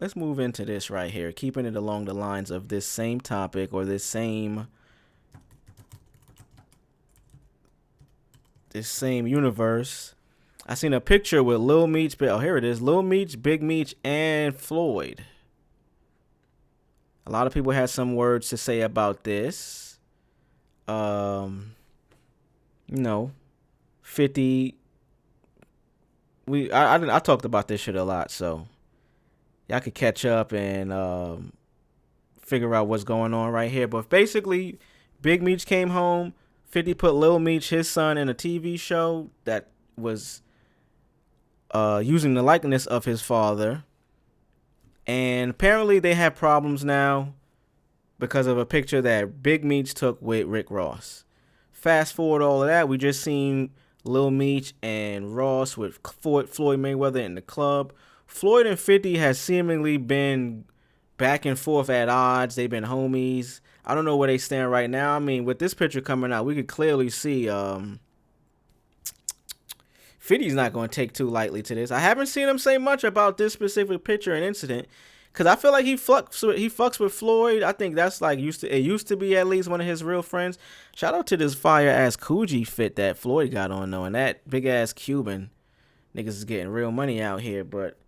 let's move into this right here, keeping it along the lines of this same topic or this same universe. I seen a picture with Lil Meech. Oh, here it is. Lil Meech, Big Meech, and Floyd. A lot of people had some words to say about this. Um, you know, 50. I talked about this shit a lot, so y'all could catch up and figure out what's going on right here. But basically, Big Meech came home. 50 put Lil Meech, his son, in a TV show that was using the likeness of his father. And apparently they have problems now because of a picture that Big Meech took with Rick Ross. Fast forward all of that, we just seen Lil Meech and Ross with Floyd Mayweather in the club. Floyd and 50 has seemingly been back and forth at odds. They've been homies. I don't know where they stand right now. I mean, with this picture coming out, we could clearly see 50's not going to take too lightly to this. I haven't seen him say much about this specific picture and incident because I feel like he fucks with Floyd. I think that's like it used to be at least one of his real friends. Shout out to this fire ass Coogee fit that Floyd got on though, and that big ass Cuban niggas is getting real money out here. But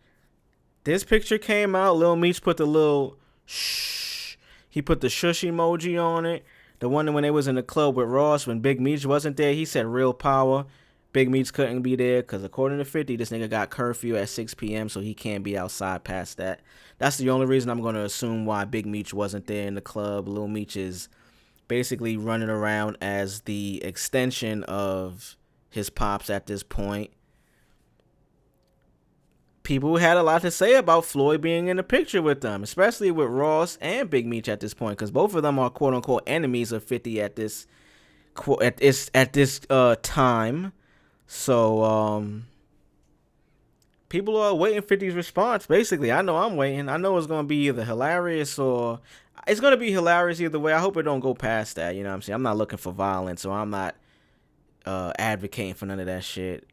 this picture came out. Lil Meech put the little shh. He put the shush emoji on it. The one when they was in the club with Ross when Big Meech wasn't there, he said real power. Big Meech couldn't be there because according to 50, this nigga got curfew at 6 p.m. so he can't be outside past that. That's the only reason I'm going to assume why Big Meech wasn't there in the club. Lil Meech is basically running around as the extension of his pops at this point. People had a lot to say about Floyd being in the picture with them, especially with Ross and Big Meech at this point because both of them are quote-unquote enemies of 50 at this time. So, people are waiting 50's response. Basically, I know I'm waiting. I know it's gonna be either hilarious or it's gonna be hilarious either way. I hope it don't go past that. You know what I'm saying? I'm not looking for violence, or I'm not advocating for none of that shit.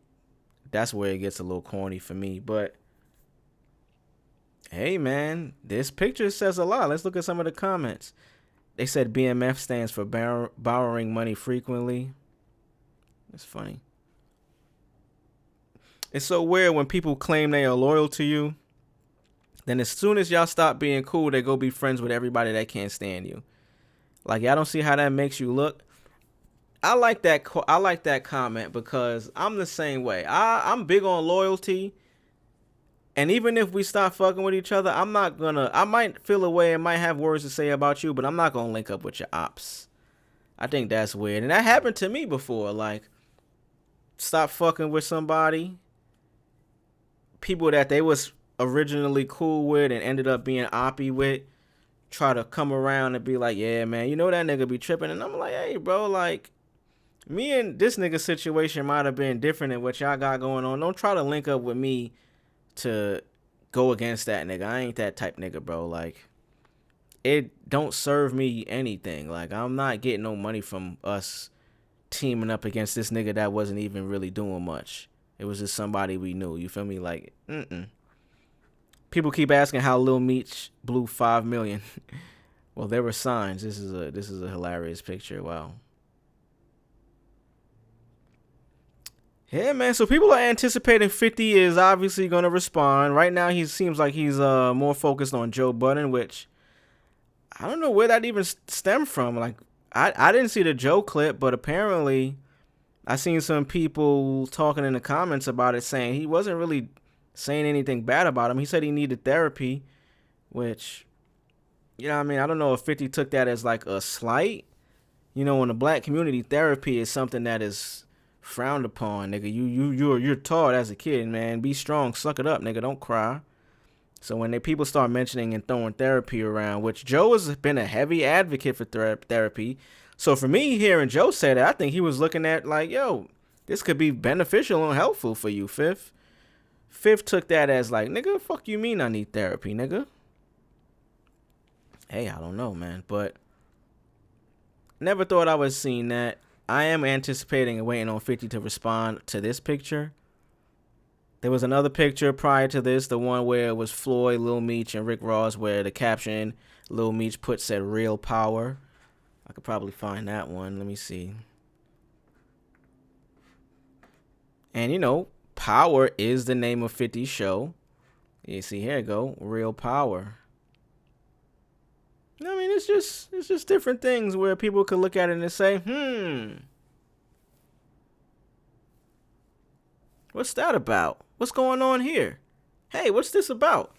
That's where it gets a little corny for me. But hey, man, this picture says a lot. Let's look at some of the comments. They said BMF stands for borrowing money frequently. That's funny. It's so weird when people claim they are loyal to you. Then as soon as y'all stop being cool, they go be friends with everybody that can't stand you. Like, y'all don't see how that makes you look. I like that comment because I'm the same way. I'm big on loyalty. And even if we stop fucking with each other, I might feel a way and might have words to say about you, but I'm not going to link up with your ops. I think that's weird. And that happened to me before. Like, stop fucking with somebody. People that they was originally cool with and ended up being oppy with try to come around and be like, yeah, man, you know that nigga be tripping. And I'm like, hey, bro, like, me and this nigga situation might have been different than what y'all got going on. Don't try to link up with me to go against that nigga. I ain't that type nigga, bro. Like, it don't serve me anything. Like, I'm not getting no money from us teaming up against this nigga that wasn't even really doing much. It was just somebody we knew. You feel me? Like, People keep asking how Lil Meech blew $5 million. Well, there were signs. This is a hilarious picture. Wow. Yeah, man. So people are anticipating 50 is obviously going to respond. Right now, he seems like he's more focused on Joe Budden, which I don't know where that even stemmed from. Like, I didn't see the Joe clip, but apparently I seen some people talking in the comments about it, saying he wasn't really saying anything bad about him. He said he needed therapy, which, you know what I mean? I don't know if 50 took that as like a slight. You know, in the black community, therapy is something that is frowned upon, nigga. You're taught as a kid, man. Be strong, suck it up, nigga. Don't cry. So when people start mentioning and throwing therapy around, which Joe has been a heavy advocate for therapy. So for me, hearing Joe say that, I think he was looking at like, yo, this could be beneficial and helpful for you, Fifth. Fifth took that as like, nigga, fuck you mean I need therapy, nigga? Hey, I don't know, man, but never thought I would seen that. I am anticipating and waiting on 50 to respond to this picture. There was another picture prior to this, the one where it was Floyd, Lil Meech, and Rick Ross, where the caption Lil Meech put said "real power." I could probably find that one. Let me see. And you know, Power is the name of 50's show. You see, here you go, Real Power. I mean, it's just different things where people could look at it and say, what's that about? What's going on here? Hey, what's this about?